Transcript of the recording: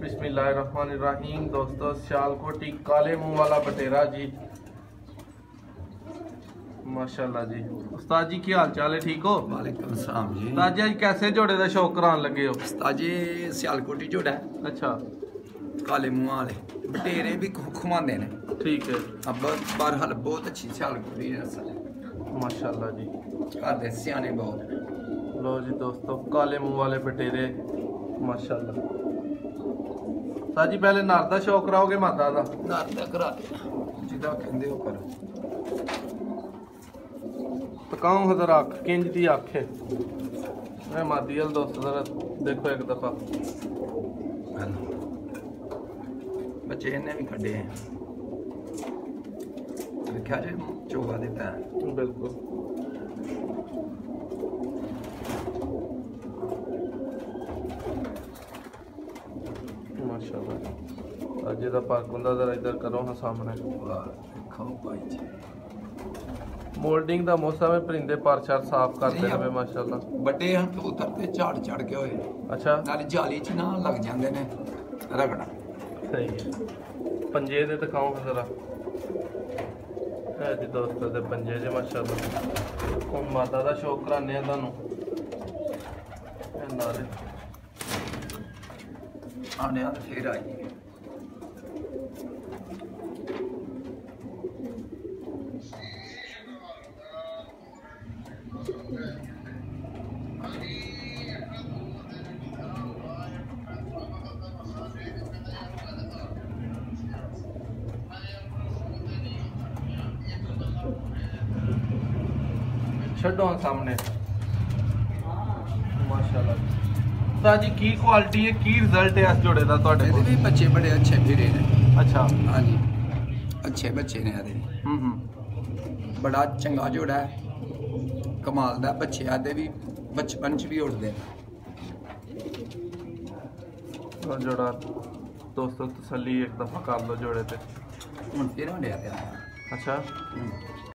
बिस्मिल्लाहिर्रहमानिर्रहीम। दोस्तों सियालकोटी काले मुंह वाला बटेरा जी, माशाल्लाह जी। उस्ताद जी की हाल चाल है, ठीक हो? वालेकुम सलाम जी। उस्ताद जी कैसे जोड़े का शौक करान लगे हो? उस्ताद जी सियालकोटी जोड़ा है, अच्छा, काले मुंह वाले बटेरे भी खुमाते हैं। ठीक है। अब बहरहाल बहुत अच्छी सियालकोटी नस्ल है माशाल्लाह जी। घर दे सियाने बहुत। लो जी दोस्तों, काले मुंह वाले बटेरे माशाल्लाह। उस्ताद जी पहले नर दा शौक कराओगे मादा दा? नर दा करा दे, जिदा कहंदे हो करो। तकाऊं हजर अख किंज दी अख है मैं मादी वाल दोस्त जरा देखो एक दफा। बच्चे इन्हें भी कड्डे हैं, देखा जी चोगा देता है। बिल्कुल माशाल्लाह। अजे दा पाक हुंदा जरा इधर करो हां सामने। वाह देखो भाई जी, मोल्डिंग दा मौसम है, परिंदे पर साफ करते रहे माशाल्लाह। बड़े हम कबूतर ते झाड़ चढ़ के होए, अच्छा नाले जाली च ना लग जांदे ने रगड़ा। सही है। पंजे दे दिखाओ जरा। है जी दोस्तों दे पंजे जे माशाल्लाह। हुण माता दा शौक कराने आ तुहानू। नारे आने आने फिर आई। छड्डो सामने माशाल्लाह। उस्ताद जी की क्वालिटी है, की रिजल्ट है इस जोड़े दा तुहाडे कोल? भी बच्चे बड़े अच्छे फिरे ने। अच्छा हाँ जी, अच्छे बच्चे ने आदे। बड़ा चंगा जोड़ा है, कमाल दा। बच्चे आदे भी बचपन च भी उड़दे। जोड़ा दोस्तों तसल्ली एक दफा कर लो जोड़े ते। हुण फिर होने आया। अच्छा